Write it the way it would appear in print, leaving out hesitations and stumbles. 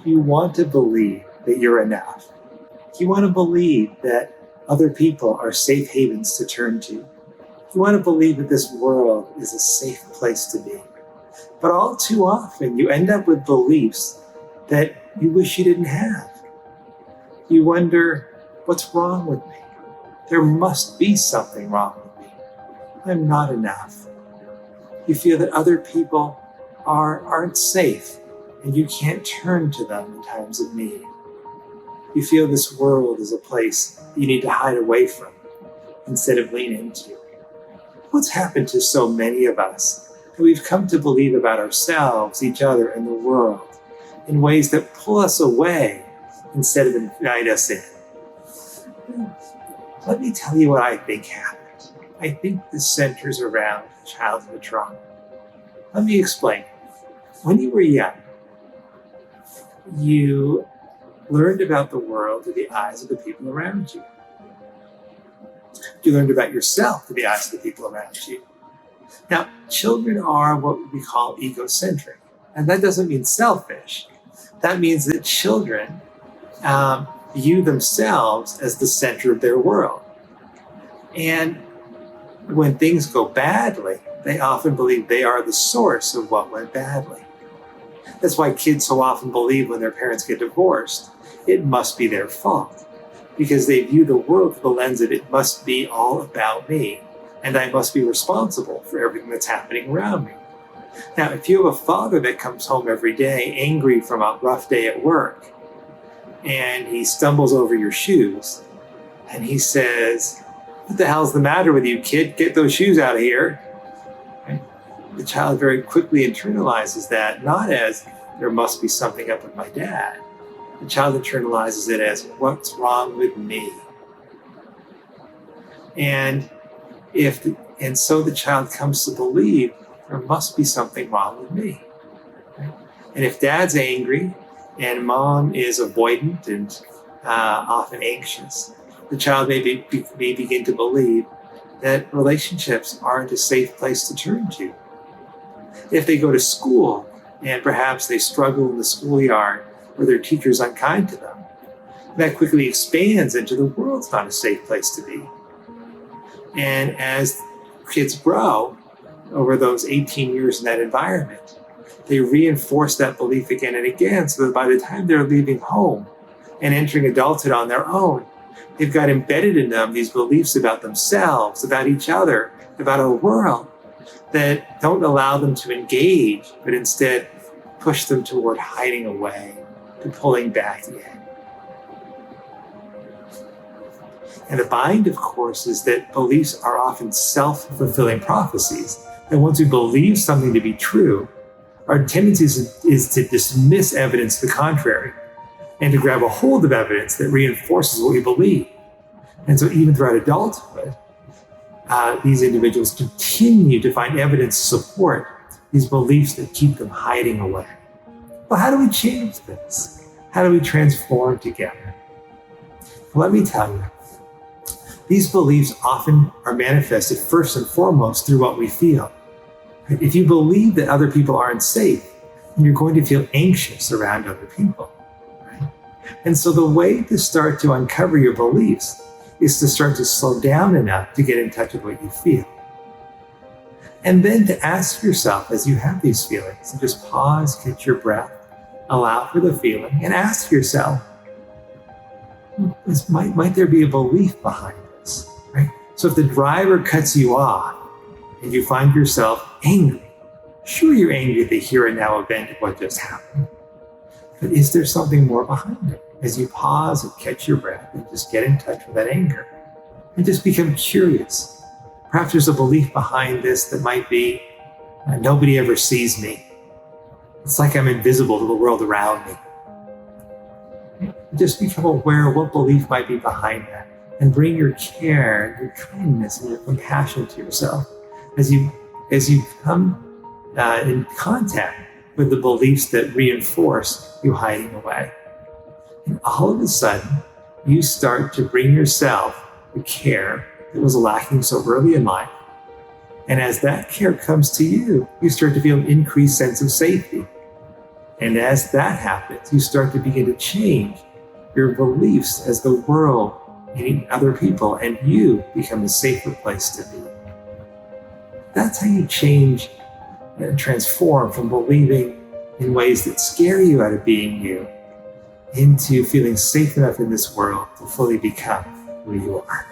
You want to believe that you're enough. You want to believe that other people are safe havens to turn to. You want to believe that this world is a safe place to be. But all too often, you end up with beliefs that you wish you didn't have. You wonder, what's wrong with me? There must be something wrong with me. I'm not enough. You feel that other people aren't safe, and you can't turn to them in times of need. You feel this world is a place you need to hide away from instead of lean into. What's happened to so many of us that we've come to believe about ourselves, each other, and the world in ways that pull us away instead of invite us in? Let me tell you what I think happened. I think this centers around childhood trauma. Let me explain. When you were young, you learned about the world through the eyes of the people around you. You learned about yourself through the eyes of the people around you. Now, children are what we call egocentric, and that doesn't mean selfish. That means that children view themselves as the center of their world. And when things go badly, they often believe they are the source of what went badly. That's why kids so often believe when their parents get divorced, it must be their fault, because they view the world through the lens of it must be all about me, and I must be responsible for everything that's happening around me. Now, if you have a father that comes home every day angry from a rough day at work, and he stumbles over your shoes, and he says, "What the hell's the matter with you, kid? Get those shoes out of here." Right? The child very quickly internalizes that, not as, there must be something up with my dad. The child internalizes it as, what's wrong with me? And so the child comes to believe there must be something wrong with me. Right? And if dad's angry and mom is avoidant and often anxious, the child may begin to believe that relationships aren't a safe place to turn to. If they go to school and perhaps they struggle in the schoolyard or their teacher's unkind to them, that quickly expands into the world's not a safe place to be. And as kids grow over those 18 years in that environment, they reinforce that belief again and again, so that by the time they're leaving home and entering adulthood on their own, they've got embedded in them these beliefs about themselves, about each other, about our world, that don't allow them to engage, but instead push them toward hiding away, to pulling back in. And the bind, of course, is that beliefs are often self-fulfilling prophecies. And once we believe something to be true, our tendency is to dismiss evidence to the contrary and to grab a hold of evidence that reinforces what we believe. And so even throughout adulthood, these individuals continue to find evidence to support these beliefs that keep them hiding away. Well, how do we change this? How do we transform together? Let me tell you, these beliefs often are manifested first and foremost through what we feel. If you believe that other people aren't safe, then you're going to feel anxious around other people. Right? And so the way to start to uncover your beliefs is to start to slow down enough to get in touch with what you feel. And then to ask yourself as you have these feelings, and just pause, catch your breath, allow for the feeling, and ask yourself, might there be a belief behind this? Right? So if the driver cuts you off and you find yourself angry, sure, you're angry at the here and now event of what just happened. But is there something more behind it? As you pause and catch your breath and just get in touch with that anger and just become curious. Perhaps there's a belief behind this that might be, nobody ever sees me. It's like I'm invisible to the world around me. Just become aware of what belief might be behind that and bring your care, your kindness, and your compassion to yourself as you come in contact with the beliefs that reinforce you hiding away. And all of a sudden, you start to bring yourself the care that was lacking so early in life. And as that care comes to you, you start to feel an increased sense of safety. And as that happens, you start to begin to change your beliefs as the world and other people and you become a safer place to be. That's how you change and transform from believing in ways that scare you out of being you into feeling safe enough in this world to fully become who you are.